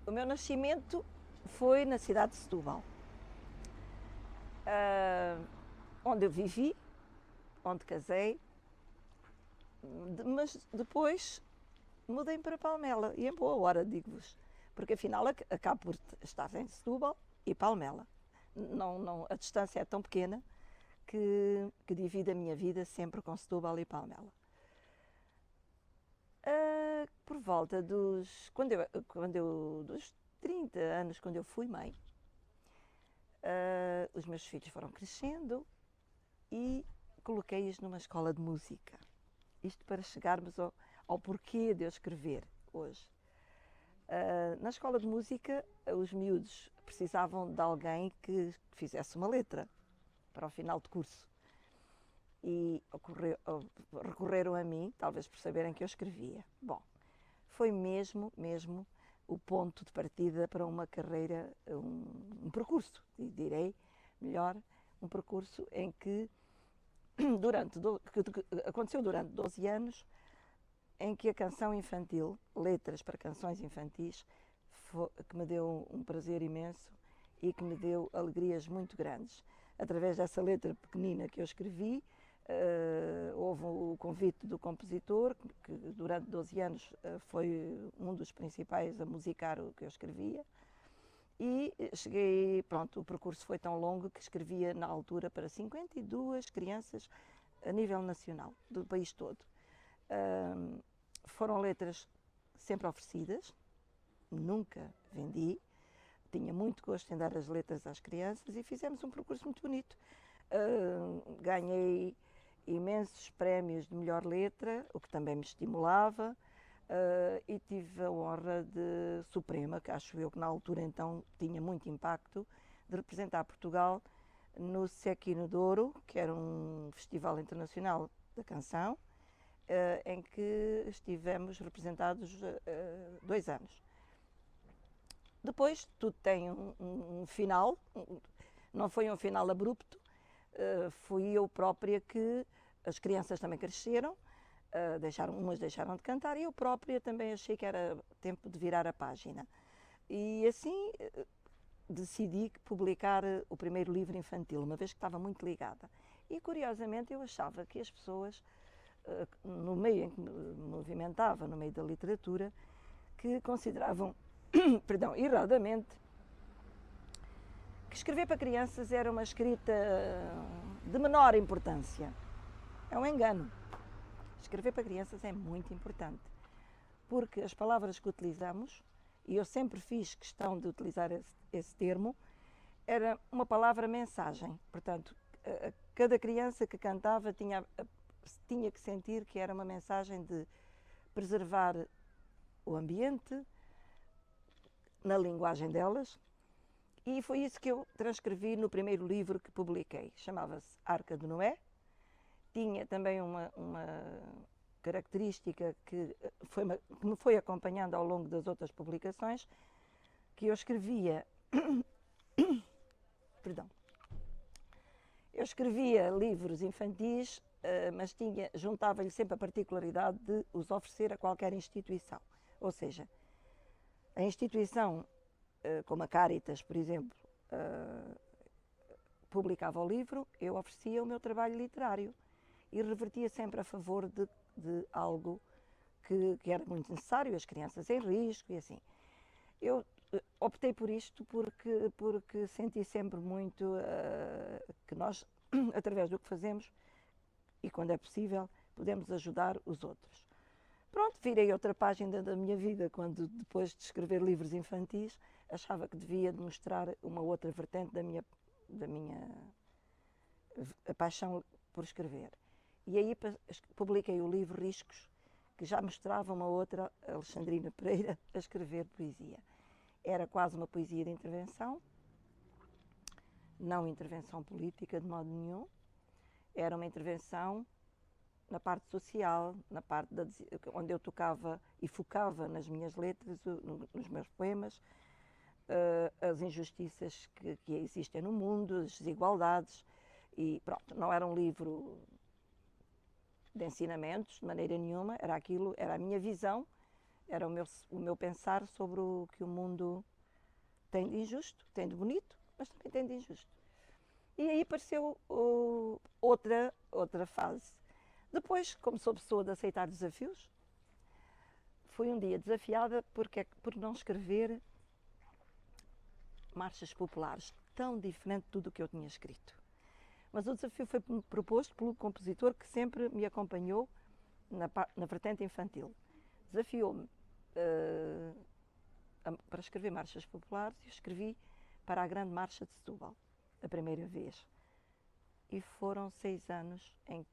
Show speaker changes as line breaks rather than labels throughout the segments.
O meu nascimento foi na cidade de Setúbal, onde eu vivi, onde casei, mas depois mudei para Palmela, e em boa hora, digo-vos, porque afinal acabo por estar em Setúbal e Palmela. Não, a distância é tão pequena que divido a minha vida sempre com Setúbal e Palmela. Por volta dos 30 anos, quando eu fui mãe, os meus filhos foram crescendo e coloquei-os numa escola de música. Isto para chegarmos ao porquê de eu escrever hoje. Na escola de música, os miúdos precisavam de alguém que fizesse uma letra para o final de curso. E recorreram a mim, talvez por saberem que eu escrevia. Bom, foi mesmo o ponto de partida para uma carreira, um percurso, direi melhor, um percurso em que aconteceu durante 12 anos, em que a canção infantil, letras para canções infantis, que me deu um prazer imenso e que me deu alegrias muito grandes. Através dessa letra pequenina que eu escrevi, houve o convite do compositor, que durante 12 anos foi um dos principais a musicar o que eu escrevia. E cheguei, pronto, o percurso foi tão longo que escrevia na altura para 52 crianças a nível nacional, do país todo. Foram letras sempre oferecidas, nunca vendi, tinha muito gosto em dar as letras às crianças e fizemos um percurso muito bonito. Ganhei imensos prémios de melhor letra, o que também me estimulava, e tive a honra de Suprema, que acho eu que na altura então tinha muito impacto, de representar Portugal no Sequino de Ouro, que era um festival internacional da canção, em que estivemos representados 2 anos. Depois tudo tem um final, não foi um final abrupto, fui eu própria que as crianças também cresceram, umas deixaram de cantar e eu própria também achei que era tempo de virar a página. E assim decidi publicar o primeiro livro infantil, uma vez que estava muito ligada. E curiosamente eu achava que as pessoas, no meio em que me movimentava, no meio da literatura, que consideravam, perdão, erradamente, que escrever para crianças era uma escrita de menor importância. É um engano. Escrever para crianças é muito importante, porque as palavras que utilizamos, e eu sempre fiz questão de utilizar esse termo, era uma palavra mensagem. Portanto, cada criança que cantava tinha que sentir que era uma mensagem de preservar o ambiente, na linguagem delas, e foi isso que eu transcrevi no primeiro livro que publiquei. Chamava-se Arca de Noé. Tinha também uma característica que me foi acompanhando ao longo das outras publicações, que eu escrevia perdão, eu escrevia livros infantis, mas juntava-lhe sempre a particularidade de os oferecer a qualquer instituição. Ou seja, a instituição, como a Caritas, por exemplo, publicava o livro, eu oferecia o meu trabalho literário e revertia sempre a favor de algo que era muito necessário, as crianças em risco e assim. Eu optei por isto porque senti sempre muito que nós, através do que fazemos, e quando é possível, podemos ajudar os outros. Pronto, virei outra página da minha vida quando, depois de escrever livros infantis, achava que devia mostrar uma outra vertente da minha paixão por escrever. E aí publiquei o livro Riscos, que já mostrava uma outra Alexandrina Pereira a escrever poesia. Era quase uma poesia de intervenção, não intervenção política de modo nenhum, era uma intervenção na parte social, na parte onde eu tocava e focava nas minhas letras, nos meus poemas, as injustiças que existem no mundo, as desigualdades, e pronto, não era um livro de ensinamentos, de maneira nenhuma, era a minha visão Era o meu pensar sobre o que o mundo tem de injusto, tem de bonito, mas também tem de injusto. E aí apareceu outra fase. Depois, como sou pessoa de aceitar desafios, fui um dia desafiada por não escrever marchas populares, tão diferente de tudo o que eu tinha escrito. Mas o desafio foi proposto pelo compositor que sempre me acompanhou na vertente infantil. Desafiou-me para escrever marchas populares e escrevi para a Grande Marcha de Setúbal, a primeira vez. E foram 6 anos em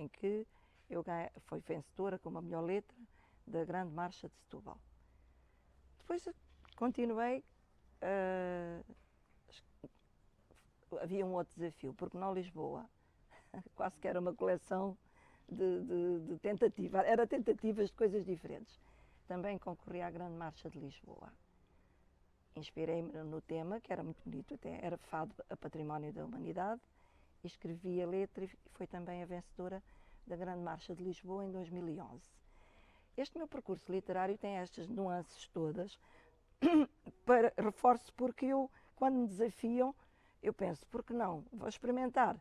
que eu fui vencedora com a melhor letra da Grande Marcha de Setúbal. Depois continuei, havia um outro desafio, porque não Lisboa, quase que era uma coleção de tentativas, era tentativas de coisas diferentes. Também concorri à Grande Marcha de Lisboa. Inspirei-me no tema, que era muito bonito, até era Fado a Património da Humanidade, e escrevi a letra e foi também a vencedora da Grande Marcha de Lisboa em 2011. Este meu percurso literário tem estas nuances todas, reforço porque eu, quando me desafiam, eu penso, por que não? Vou experimentar.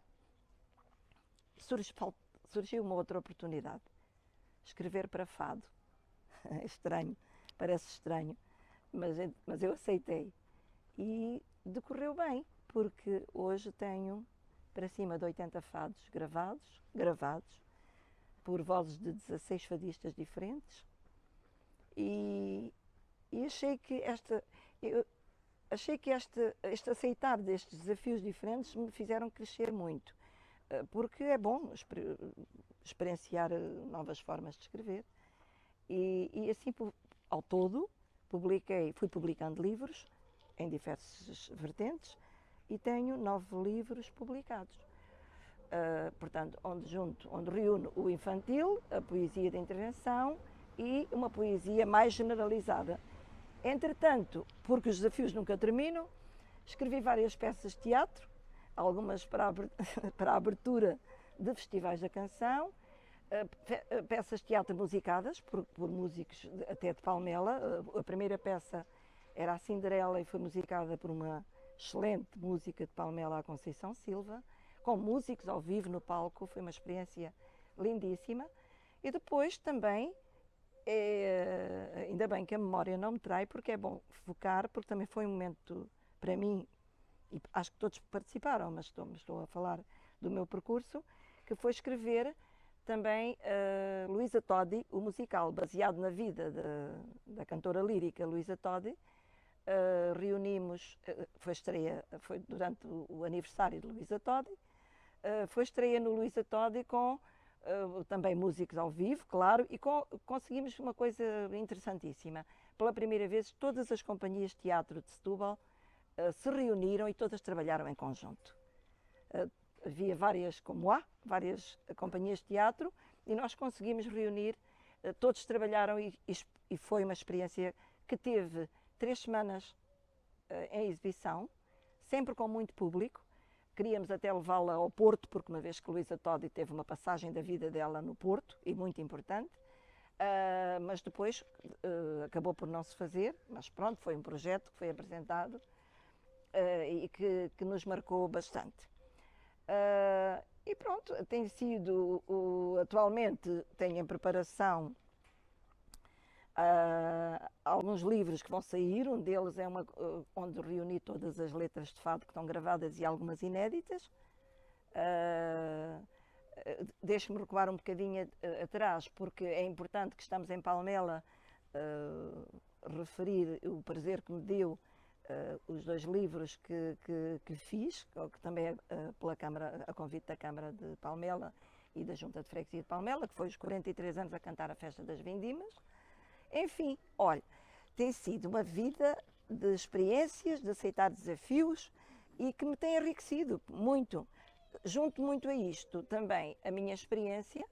Surgiu uma outra oportunidade, escrever para fado. É estranho, parece estranho, mas eu aceitei. E decorreu bem, porque hoje tenho para cima de 80 fados gravados por vozes de 16 fadistas diferentes. E achei que este aceitar destes desafios diferentes me fizeram crescer muito, porque é bom experienciar novas formas de escrever. E assim, ao todo, fui publicando livros em diversas vertentes e tenho 9 livros publicados. Portanto, onde reúno o infantil, a poesia de intervenção e uma poesia mais generalizada. Entretanto, porque os desafios nunca terminam, escrevi várias peças de teatro, algumas para a abertura de festivais da canção, peças de teatro musicadas por músicos até de Palmela. A primeira peça era a Cinderela e foi musicada por uma excelente música de Palmela, a Conceição Silva, com músicos ao vivo no palco. Foi uma experiência lindíssima. E depois também, ainda bem que a memória não me trai, porque é bom focar, porque também foi um momento para mim, e acho que todos participaram, mas estou a falar do meu percurso, que foi escrever também Luísa Todi, o musical, baseado na vida da cantora lírica Luísa Todi. Reunimos, foi durante o aniversário de Luísa Todi, foi estreia no Luísa Todi com também músicos ao vivo, claro, e conseguimos uma coisa interessantíssima. Pela primeira vez, todas as companhias de teatro de Setúbal se reuniram e todas trabalharam em conjunto. Havia várias companhias de teatro e nós conseguimos reunir, todos trabalharam e foi uma experiência que teve 3 semanas em exibição, sempre com muito público. Queríamos até levá-la ao Porto, porque uma vez que Luísa Todi teve uma passagem da vida dela no Porto, e muito importante, mas depois acabou por não se fazer, mas pronto, foi um projeto que foi apresentado e que nos marcou bastante. E pronto, tem sido, atualmente tenho em preparação alguns livros que vão sair. Um deles é onde reuni todas as letras de fado que estão gravadas e algumas inéditas. Deixe-me recuar um bocadinho atrás, porque é importante que estamos em Palmela, referir o prazer que me deu os 2 livros que fiz, que também é pela Câmara, a convite da Câmara de Palmela e da Junta de Freguesia de Palmela, que foi os 43 anos a cantar a Festa das Vindimas. Enfim, olha, tem sido uma vida de experiências, de aceitar desafios e que me tem enriquecido muito. Junto muito a isto também a minha experiência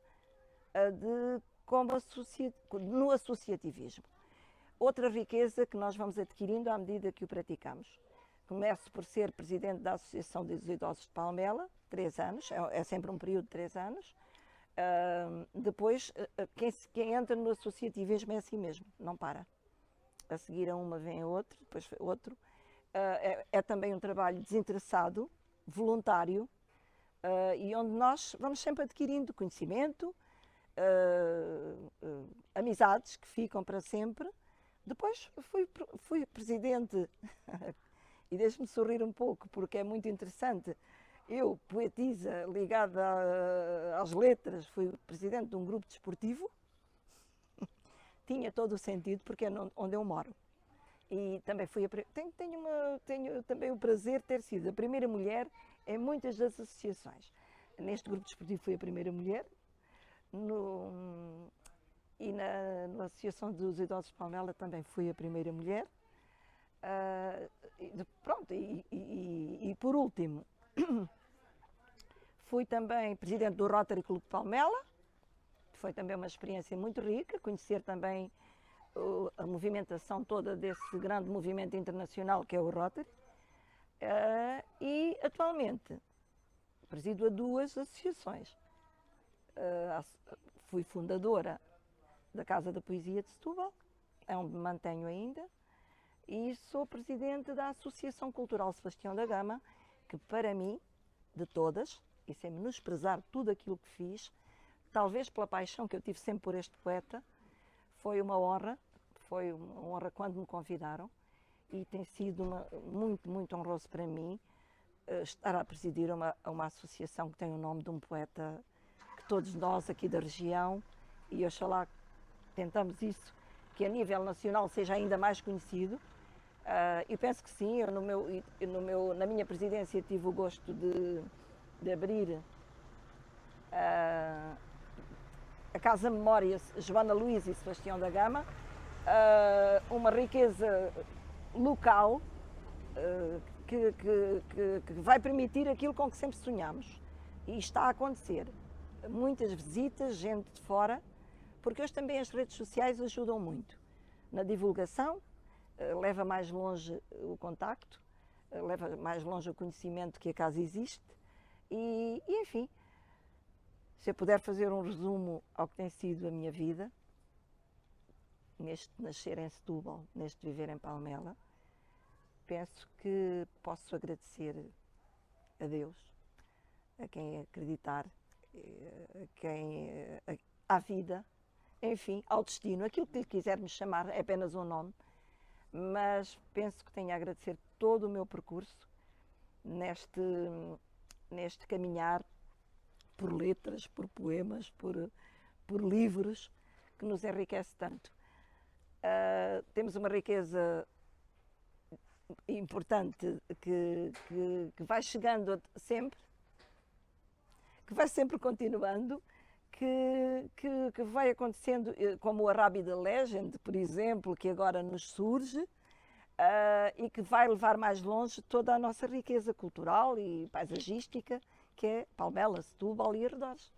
no associativismo. Outra riqueza que nós vamos adquirindo à medida que o praticamos. Começo por ser presidente da Associação dos Idosos de Palmela, 3 anos, é sempre um período de 3 anos. Depois, quem entra no associativismo é assim mesmo, não para. A seguir a uma vem a outra, depois outro. É também um trabalho desinteressado, voluntário, e onde nós vamos sempre adquirindo conhecimento, amizades que ficam para sempre. Depois fui presidente, e deixe-me sorrir um pouco, porque é muito interessante. Eu, poetisa ligada às letras, fui presidente de um grupo desportivo. Tinha todo o sentido, porque é onde eu moro. E também tenho também o prazer de ter sido a primeira mulher em muitas das associações. Neste grupo desportivo fui a primeira mulher, na Associação dos Idosos de Palmela também fui a primeira mulher. E por último, fui também presidente do Rotary Clube de Palmela. Foi também uma experiência muito rica, conhecer também a movimentação toda desse grande movimento internacional que é o Rotary. E atualmente presido a 2 associações. Fui fundadora da Casa da Poesia de Setúbal, é onde me mantenho ainda, e sou presidente da Associação Cultural Sebastião da Gama, que para mim, de todas, e sem menosprezar tudo aquilo que fiz, talvez pela paixão que eu tive sempre por este poeta, foi uma honra quando me convidaram, e tem sido muito, muito honroso para mim estar a presidir uma associação que tem o nome de um poeta que todos nós aqui da região, e oxalá tentamos isso, que a nível nacional seja ainda mais conhecido. Eu penso que sim, na minha presidência tive o gosto de abrir a Casa Memória Joana Luís e Sebastião da Gama, uma riqueza local que vai permitir aquilo com que sempre sonhamos. E está a acontecer. Muitas visitas, gente de fora, porque hoje também as redes sociais ajudam muito na divulgação, leva mais longe o contacto, leva mais longe o conhecimento que a casa existe e enfim, se eu puder fazer um resumo ao que tem sido a minha vida, neste nascer em Setúbal, neste viver em Palmela, penso que posso agradecer a Deus, a quem acreditar, à vida, enfim, ao destino, aquilo que lhe quisermos chamar, é apenas um nome, mas penso que tenho a agradecer todo o meu percurso neste caminhar por letras, por poemas, por livros, que nos enriquece tanto. Temos uma riqueza importante que vai chegando sempre, que vai sempre continuando, que vai acontecendo, como o Arrábida Legend, por exemplo, que agora nos surge, e que vai levar mais longe toda a nossa riqueza cultural e paisagística, que é Palmela, Setúbal e arredores.